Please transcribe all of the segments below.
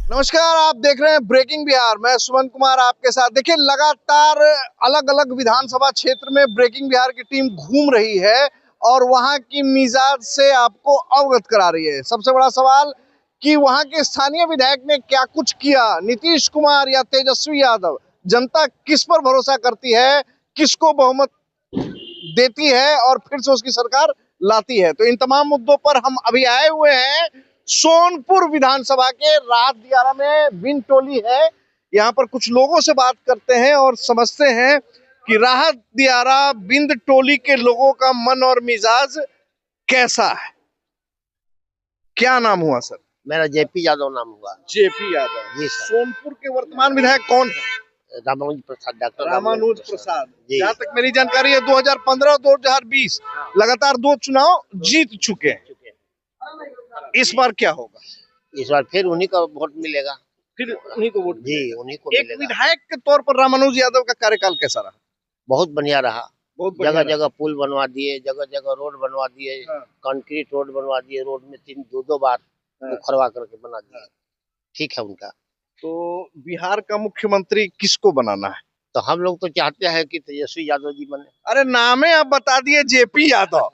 नमस्कार, आप देख रहे हैं ब्रेकिंग बिहार। मैं सुमन कुमार आपके साथ। देखिए, लगातार अलग अलग विधानसभा क्षेत्र में ब्रेकिंग बिहार की टीम घूम रही है और वहां की मिजाज से आपको अवगत करा रही है। सबसे बड़ा सवाल कि वहां के स्थानीय विधायक ने क्या कुछ किया, नीतीश कुमार या तेजस्वी यादव, जनता किस पर भरोसा करती है, किसको बहुमत देती है और फिर से उसकी सरकार लाती है। तो इन तमाम मुद्दों पर हम अभी आए हुए हैं सोनपुर विधानसभा के राहत दियारा में। बिन टोली है, यहाँ पर कुछ लोगों से बात करते हैं और समझते हैं कि राहत दियारा बिंद टोली के लोगों का मन और मिजाज कैसा है। क्या नाम हुआ सर? मेरा जेपी यादव नाम हुआ। JP Yadav ji sir. सोनपुर के वर्तमान विधायक कौन है? रामानुज प्रसाद, डॉक्टर रामानुज प्रसाद। जी। जहाँ तक मेरी जानकारी है 2015 और 2020 लगातार 2 चुनाव जीत चुके हैं। इस बार क्या होगा? इस बार फिर उन्हीं का वोट मिलेगा। फिर उन्हीं को वोट जी, उन्हीं को एक मिलेगा। विधायक के तौर पर रामानुज यादव का कार्यकाल कैसा रहा? बहुत बढ़िया रहा। बहुत जगह जगह पुल बनवा दिए, जगह जगह रोड बनवा दिए। हाँ। कंक्रीट रोड बनवा दिए, रोड में 2 बार उखड़वा करके बना दिए। ठीक है उनका। तो बिहार का मुख्यमंत्री किसको बनाना है? तो हम लोग तो चाहते हैं कि तेजस्वी यादव जी बने। अरे नाम ही आप बता दिए जेपी यादव।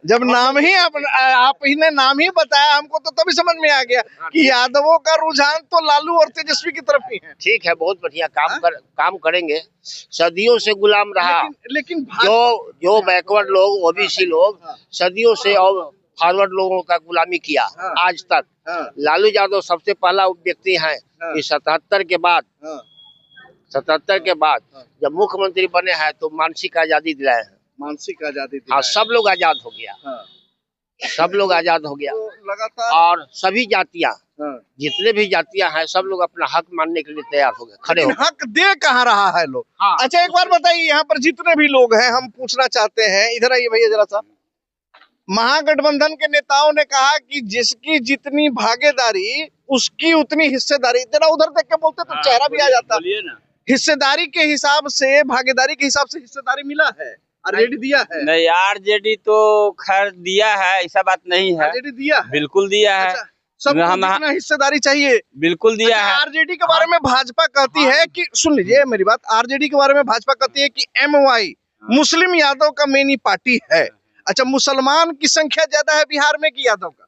जब नाम ही आप ही ने नाम ही बताया हमको, तो तभी समझ में आ गया कि यादवों का रुझान तो लालू और तेजस्वी की तरफ ही है। ठीक है, बहुत बढ़िया काम करेंगे। सदियों से गुलाम रहा। लेकिन जो बैकवर्ड लोग, ओबीसी लोग सदियों से और फॉरवर्ड लोगों का गुलामी किया आज तक। लालू यादव सबसे पहला व्यक्ति है कि 77 के बाद जब मुख्यमंत्री बने हैं तो मानसिक आजादी दिलाए हैं। मानसिक आजादी हाँ, सब लोग आजाद हो गया। सब लोग आजाद हो गया। तो लगातार और सभी जातियां, जितने भी जातियां हैं, सब लोग अपना हक मानने के लिए तैयार हो गए, खड़े हो गए। हक दे कहाँ रहा है लोग? हाँ। अच्छा, एक बार बताइए, यहाँ पर जितने भी लोग हैं, हम पूछना चाहते हैं, इधर आइए भैया जरा सा। महागठबंधन के नेताओं ने कहा कि जिसकी जितनी भागीदारी उसकी उतनी हिस्सेदारी। जरा उधर देख के बोलते तो चेहरा भी आ जाता। हिस्सेदारी के हिसाब से, भागीदारी के हिसाब से हिस्सेदारी मिला है, आरजेडी दिया है? नहीं, आरजेडी तो खैर दिया है, ऐसा बात नहीं है। आरजेडी दिया है, बिल्कुल दिया है। अच्छा, सबको जितना हिस्सेदारी चाहिए बिल्कुल दिया है। आरजेडी के बारे में भाजपा कहती है कि, सुन लीजिए मेरी बात, आरजेडी के बारे में भाजपा कहती है कि एमवाई मुस्लिम यादव का मेनी पार्टी है। अच्छा, मुसलमान की संख्या ज्यादा है बिहार में कि यादव का?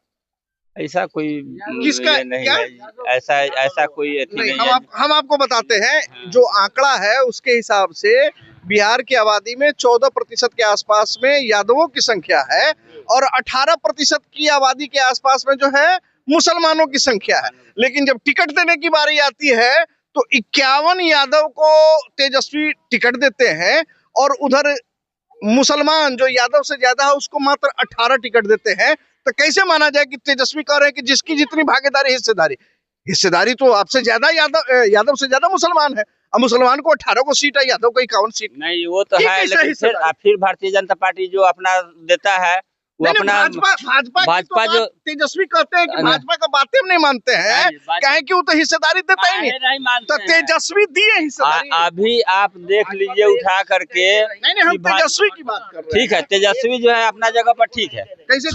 ऐसा कोई किसका नहीं क्या? है। ऐसा कोई नहीं है। हम आपको बताते हैं, जो आंकड़ा है उसके हिसाब से बिहार की आबादी में 14% के आसपास में यादवों की संख्या है और 18% की आबादी के आसपास में जो है मुसलमानों की संख्या है। लेकिन जब टिकट देने की बारी आती है तो 51 यादव को तेजस्वी टिकट देते हैं और उधर मुसलमान जो यादव से ज्यादा है उसको मात्र 18 टिकट देते हैं। तो कैसे माना जाए कि तेजस्वी कह रहे हैं कि जिसकी जितनी भागीदारी हिस्सेदारी तो आपसे ज्यादा यादव से ज्यादा मुसलमान है। अब मुसलमान को 18 को सीट है, यादव को 51 सीट। नहीं, वो तो है, लेकिन फिर भारतीय जनता पार्टी जो अपना देता है वो अपना भाजपा जो तेजस्वी कहते हैं कि भाजपा का बातें हम नहीं मानते हैं, कहें कि वो तो हिस्सेदारी देता ही नहीं। तो तेजस्वी दिए हिस्सेदारी। अभी आप देख लीजिए उठा करके। नहीं, हम तेजस्वी की बात कर रहे हैं। ठीक है, तेजस्वी जो है अपना जगह पर ठीक है। कैसे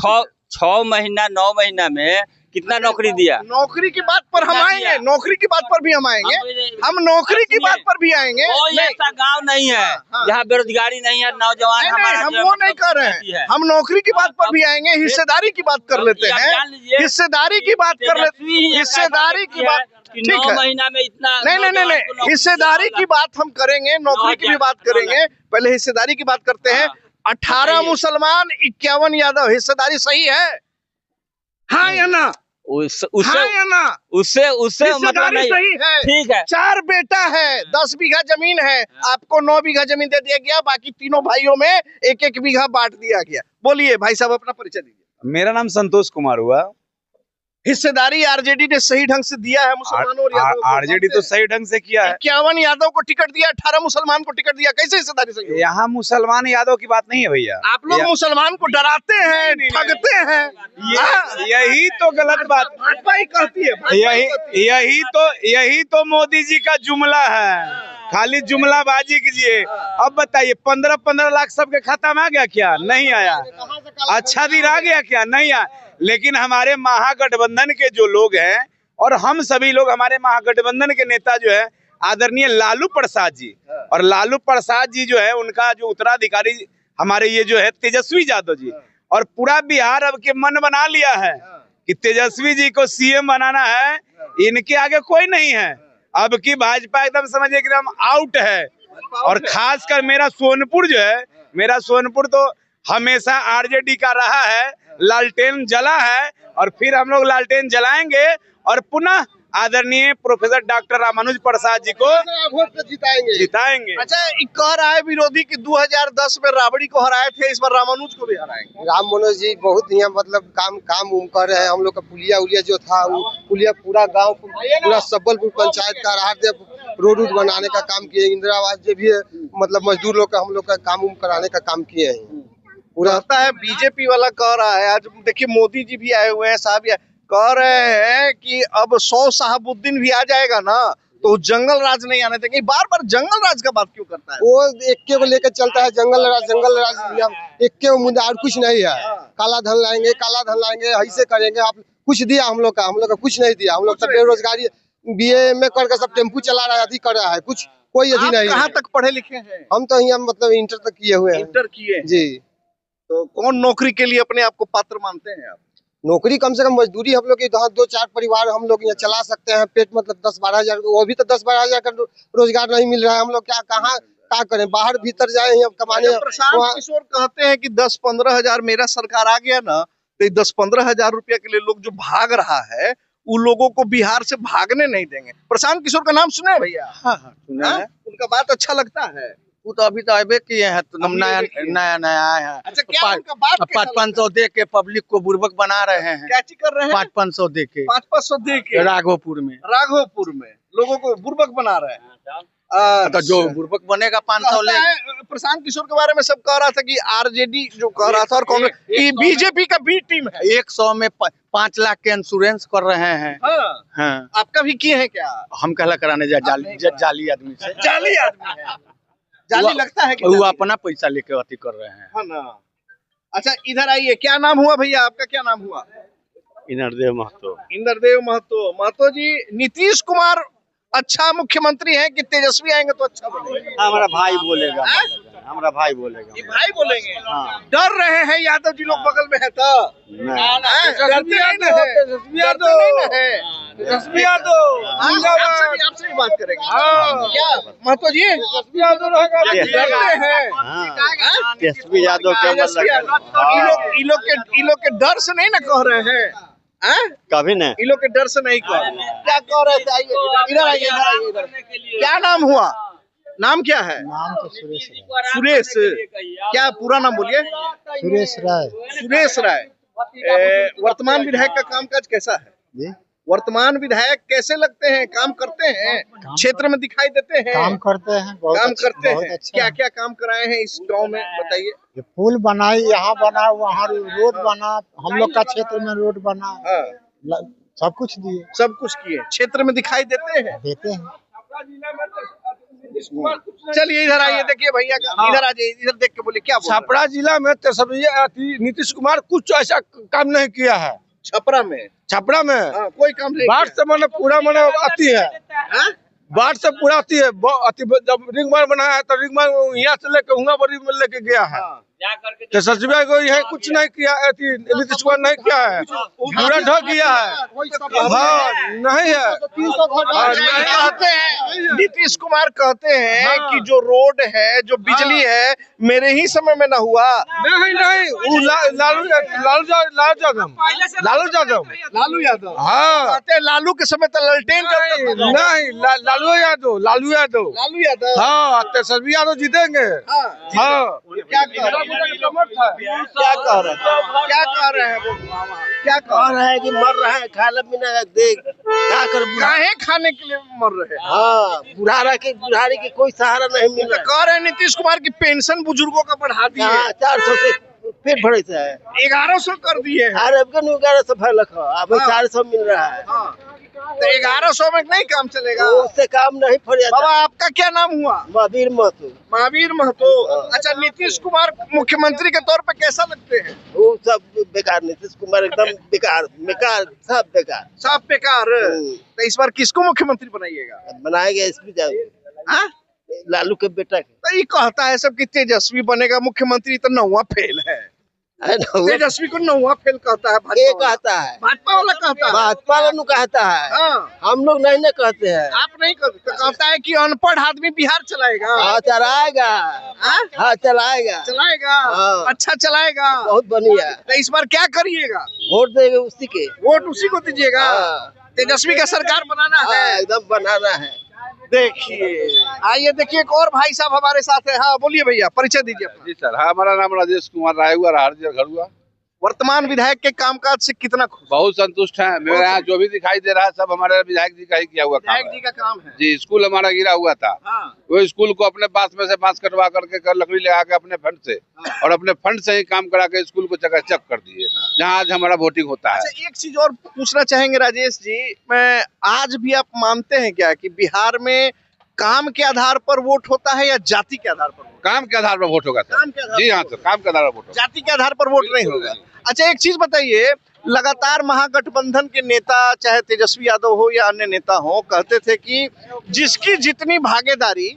6 महीना 9 महीना में कितना नौकरी दिया? नौकरी की बात पर हम आएंगे, नौकरी की बात पर भी हम आएंगे, हम नौकरी की बात पर भी आएंगे। ऐसा गांव नहीं है जहाँ बेरोजगारी नहीं है, नौजवान हमारा। हम वो नहीं कर रहे हैं, हम नौकरी की बात पर भी आएंगे, हिस्सेदारी की बात कर लेते हैं। हिस्सेदारी की बात कर लेते हैं, हिस्सेदारी की बात। 9 महीना में इतना नहीं, हिस्सेदारी की बात हम करेंगे, नौकरी की भी बात करेंगे। पहले हिस्सेदारी की बात करते हैं। 18 मुसलमान, 51 यादव, हिस्सेदारी सही है? हाँ या ना? उससे मतलब नहीं। सही है, ठीक है। 4 बेटा है, 10 बीघा जमीन है, आपको 9 बीघा जमीन दे दिया गया, बाकी तीनों भाइयों में 1-1 बीघा बांट दिया गया। बोलिए भाई साहब, अपना परिचय दीजिए। मेरा नाम संतोष कुमार हुआ। हिस्सेदारी आरजेडी ने सही ढंग से दिया है मुसलमानों और यादव को? आरजेडी तो सही ढंग से किया है। 51 यादव को टिकट दिया, 18 मुसलमान को टिकट दिया, कैसे हिस्सेदारी सही है? यहाँ मुसलमान यादव की बात नहीं है भैया। आप लोग मुसलमान को डराते हैं, ठगते हैं। यही तो गलत बात भाजपा ही कहती है। यही तो मोदी जी का जुमला है। खाली जुमलाबाजी कीजिए। अब बताइए, 15-15 लाख सबके खाता में आ गया क्या? नहीं आया। अच्छा दिन आ गया क्या? नहीं आया। लेकिन हमारे महागठबंधन के जो लोग हैं और हम सभी लोग, हमारे महागठबंधन के नेता जो है आदरणीय लालू प्रसाद जी, और लालू प्रसाद जी जो है उनका जो उत्तराधिकारी हमारे ये जो है तेजस्वी यादव जी, और पूरा बिहार अब के मन बना लिया है कि तेजस्वी जी को सीएम बनाना है, इनके आगे कोई नहीं है। अब की भाजपा एकदम समझिए एकदम आउट है। और खासकर मेरा सोनपुर जो है, मेरा सोनपुर तो हमेशा आरजेडी का रहा है, लालटेन जला है और फिर हम लोग लालटेन जलाएंगे और पुनः आदरणीय प्रोफेसर डॉक्टर रामानुज प्रसाद जी को जिताएंगे। अच्छा, एक कह रहा है विरोधी कि 2010 में राबड़ी को हराए थे, इस बार रामानुज को भी हराएंगे। राम मनोज जी बहुत यहाँ मतलब काम कर रहे हैं। हम लोग का पुलिया उलिया जो था वो पुलिया पूरा गांव पूरा सबलपुर पंचायत का राहत रोड बनाने का काम किए। इंदिरा आवास जो भी है मतलब मजदूर लोग का हम लोग का काम कराने का काम किए हैं पूरा। लगता है बीजेपी वाला कह रहा है, आज देखिए मोदी जी भी आए हुए हैं, साहब कह रहे हैं कि अब 100 शहाबुद्दीन भी आ जाएगा ना तो जंगल राज नहीं आने देंगे। बार बार जंगल राज का बात क्यों करता है? वो एक को लेकर चलता है, जंगल राज एक के मुद्दा और कुछ नहीं है। काला धन लाएंगे ऐसे करेंगे। आप कुछ दिया हम लोग का कुछ नहीं दिया। हम लोग सब बेरोजगारी BA में करके सब टेम्पू चला रहा है, अधिक कर रहा है, कुछ कोई अभी नहीं। कहाँ तक पढ़े लिखे हैं? हम तो यहाँ मतलब इंटर तक किए हुए हैं। इंटर किए जी। तो कौन नौकरी के लिए अपने आप को पात्र मानते हैं आप? नौकरी कम से कम मजदूरी हम लोग 2-4 परिवार हम लोग यहाँ चला सकते हैं। पेट मतलब 10-12 हजार, वो भी तो 10-12 हजार का रोजगार नहीं मिल रहा है। हम लोग क्या करें, बाहर भीतर जाए कमाने। प्रशांत किशोर कहते हैं कि 10-15 हजार मेरा सरकार आ गया ना तो 10-15 हजार रुपया के लिए लोग जो भाग रहा है उन लोगों को बिहार से भागने नहीं देंगे। प्रशांत किशोर का नाम सुने भैया? हाँ सुना है। उनका बात अच्छा लगता है। वो तो अभी तो आए किए हैं, तो नया आए हैं। अच्छा, क्या उनका बात कैसा 500 दे के पब्लिक को बुर्बक बना रहे हैं। क्या चीज कर रहे हैं? 500 दे के 500 दे के राघोपुर में लोगों को बुर्बक बना रहे हैं। तो जो बुर्बक बनेगा 500 ले। प्रशांत किशोर के बारे में सब कह रहा था कि आरजेडी जो कह रहा था और कांग्रेस बीजेपी का बी टीम है। 100 में 5 लाख के इंश्योरेंस कर रहे हैं। हाँ। आपका भी किए हैं क्या? हम कहला कराने जाली आदमी से। जाली आदमी है, जाली लगता है कि वो अपना पैसा लेके अति कर रहे हैं। हाँ ना। अच्छा, इधर आइए। क्या नाम हुआ भैया आपका? क्या नाम हुआ? इंद्रदेव महतो। इंद्रदेव महतो। महतो जी, नीतीश कुमार अच्छा मुख्यमंत्री है कि तेजस्वी आएंगे तो अच्छा बनेगा? हमारा भाई बोलेगा। हमारा भाई बोलेगा। ये भाई बोलेंगे? हाँ। डर रहे हैं यादव जी लोग बगल में है तो तेजस्वी आपसे भी बात करेंगे। क्या महतो जी तेजस्वी यादव लोग के डर से नहीं ना कह रहे हैं? कभी नहीं, इन लोग के डर से नहीं कह रहे। क्या कह रहे थे? इधर आइए इधर। क्या नाम हुआ? नाम क्या है? नाम तो सुरेश सुरेश। क्या पूरा नाम बोलिए? सुरेश राय। वर्तमान विधायक का कामकाज कैसा है जी? वर्तमान विधायक कैसे लगते हैं? काम करते हैं? क्षेत्र में दिखाई देते हैं? काम करते हैं, काम करते हैं। अच्छा। क्या क्या काम कराए हैं इस गांव में बताइए? पुल बनाई, यहाँ बना, वहाँ रोड बना, हम लोग का क्षेत्र में रोड बना, सब कुछ दिए। सब कुछ किए। क्षेत्र में दिखाई देते हैं? देते हैं। चलिए इधर आइए, देखिए भैया इधर आ जाइए, इधर देख के बोलिए क्या बोल रहे हैं? छपरा जिला में नीतीश कुमार कुछ ऐसा काम नहीं किया है। छपरा में कोई काम नहीं बाढ़ से मैंने पूरा आती है। बाढ़ से पूरा आती है। जब रिंग मार्ग बनाया है तो रिंग मार्ग यहाँ से लेके हुआ बड़ी में लेके गया है। तो सचिवा को यह कुछ नहीं किया, नीतीश कुमार नहीं किया है, पूरा ढक गया है। हाँ नहीं है। कहते हैं नीतीश कुमार कहते हैं कि जो रोड है, जो बिजली है, मेरे ही समय में न हुआ। नहीं वो लालू यादव। हाँ, कहते हैं लालू के समय तो ललटेन नहीं, लालू यादव। हाँ, तेजस्वी यादव जीतेंगे। हाँ, क्या कह रहे हैं? क्या कह रहे हैं कि मर रहे हैं, खाना पीना देख क्या कर काहे खाने के लिए मर रहे हैं? हाँ, बुढ़ारी के कोई सहारा नहीं मिल रहा। कह रहे हैं नीतीश कुमार की पेंशन बुजुर्गों का बढ़ा दी है। 400 से पेट भरे से है, 1100 कर दिए हैं। 1100 भर लखा, अब 400 मिल रहा है। तो 1100 में नहीं काम चलेगा। उससे काम नहीं फट जाता। बाबा आपका क्या नाम हुआ? महावीर महतो। महावीर महतो। अच्छा, नीतीश कुमार मुख्यमंत्री के तौर पे कैसा लगते हैं? वो सब बेकार, नीतीश कुमार एकदम बेकार बेकार, सब बेकार, सब बेकार। तो इस बार किसको मुख्यमंत्री बनाइएगा? बनाएगा इसमें हाँ? लालू के बेटा के। तो ये कहता है सब कि तेजस्वी बनेगा मुख्यमंत्री, तो 9वां फेल है। तेजस्वी को 9वां फेल कहता है ये कहता है, भाजपा वाला कहता है। भाजपा वाला कहता है। हाँ, हम लोग नहीं ना कहते हैं। आप नहीं कहते। तो कहता है कि अनपढ़ आदमी बिहार चलाएगा। हाँ चलाएगा। हाँ? हाँ चलाएगा। चलाएगा। हाँ। अच्छा चलाएगा। बहुत बढ़िया। तो इस बार क्या करिएगा? वोट देंगे उसी के। वोट उसी को दीजिएगा। हाँ। तेजस्वी का सरकार बनाना हाँ, है। एकदम बनाना है। देखिए, आइए देखिए, एक और भाई साहब हमारे साथ है। हाँ बोलिए भैया, परिचय दीजिए अपना। जी सर, हाँ, हमारा नाम राजेश कुमार राय हुआ, घर हुआ। वर्तमान विधायक के कामकाज से कितना खुश? बहुत संतुष्ट हैं। मेरे यहाँ जो भी दिखाई दे रहा है सब हमारे विधायक जी का ही किया हुआ काम विधायक है। जी का काम है। जी, स्कूल हमारा गिरा हुआ था। हाँ। वो स्कूल को अपने पास में से बांस कटवा करके लकड़ी लगा के अपने फंड से और अपने फंड से ही काम करा के स्कूल को चकाचक कर दिए, जहाँ आज हमारा वोटिंग होता है। अच्छा, एक चीज और पूछना चाहेंगे राजेश जी, मैं आज भी आप मानते हैं क्या कि बिहार में काम के आधार पर वोट होता है या जाति के आधार पर? काम के आधार पर वोट होगा काम के सर। आधार जी पर हाँ सर, काम के आधार पर वोट होगा। जाति के आधार पर वोट नहीं होगा। अच्छा, एक चीज बताइए, लगातार महागठबंधन के नेता, चाहे तेजस्वी यादव हो या अन्य नेता हो, कहते थे कि जिसकी जितनी भागीदारी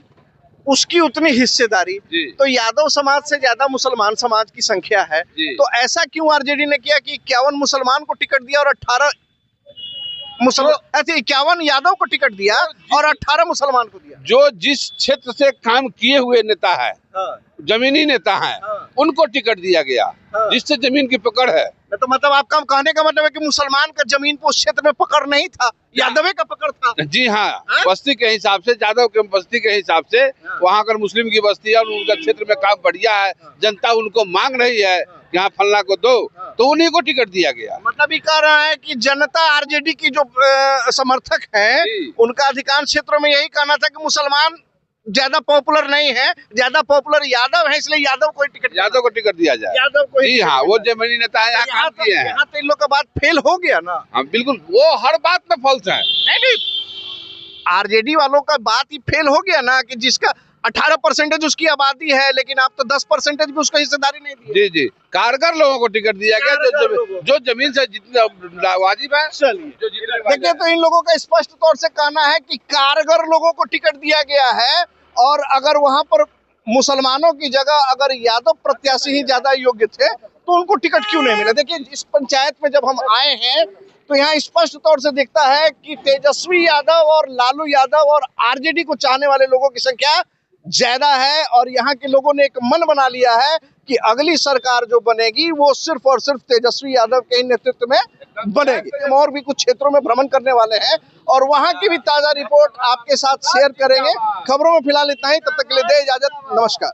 उसकी उतनी हिस्सेदारी। जी। तो यादव समाज से ज्यादा मुसलमान समाज की संख्या है, जी। तो ऐसा क्यों आरजेडी ने किया कि 51 मुसलमान को टिकट दिया और 18 51 यादव को टिकट दिया और 18 मुसलमान को दिया? जो जिस क्षेत्र से काम किए हुए नेता है, जमीनी नेता है, उनको टिकट दिया गया, जिससे जमीन की पकड़ है। तो मतलब आपका कहने का मतलब है कि मुसलमान का जमीन को उस क्षेत्र में पकड़ नहीं था, यादव का पकड़ था। जी हाँ, बस्ती के हिसाब से, यादव के बस्ती के हिसाब से वहाँ अगर मुस्लिम की बस्ती है और उनका क्षेत्र में काम बढ़िया है, जनता उनको मांग रही है कि यहाँ फलना को दो, तो उन्हीं को टिकट दिया गया। मतलब ये कह रहा है कि जनता आरजेडी की जो समर्थक है, उनका अधिकांश क्षेत्रों में यही कहना था कि मुसलमान ज्यादा पॉपुलर नहीं है, ज्यादा पॉपुलर यादव है, इसलिए यादव को टिकट दिया जाए। यादव को। जी हाँ, वो जमीनी नेता है, यहाँ काम किए हैं। यहाँ तो इन लोग का बात फेल हो गया ना। हाँ बिल्कुल, वो हर बात में फॉल्स है। नहीं, आरजेडी वालों का बात ही फेल हो गया ना कि जिसका 18% उसकी आबादी है, लेकिन आप तो 10% भी उसका हिस्सेदारी नहीं दी। जी जी, कारगर लोगों को टिकट दिया गया, जो जमीन से जितना वाजिब है। चलिए देखिए, तो इन लोगों का स्पष्ट तौर से कहना है कि कारगर लोगों को टिकट दिया गया है, और अगर वहां पर मुसलमानों की जगह अगर यादव प्रत्याशी ही ज्यादा योग्य थे तो उनको टिकट क्यों नहीं मिला? देखिए, इस पंचायत में जब हम आए हैं तो यहाँ स्पष्ट तौर से दिखता है कि तेजस्वी यादव और लालू यादव और आरजेडी को चाहने वाले लोगों की संख्या ज्यादा है, और यहाँ के लोगों ने एक मन बना लिया है कि अगली सरकार जो बनेगी वो सिर्फ और सिर्फ तेजस्वी यादव के नेतृत्व में बनेगी। हम और भी कुछ क्षेत्रों में भ्रमण करने वाले हैं और वहां की भी ताजा रिपोर्ट आपके साथ शेयर करेंगे। खबरों में फिलहाल इतना ही, तब तक के लिए दे इजाजत, नमस्कार।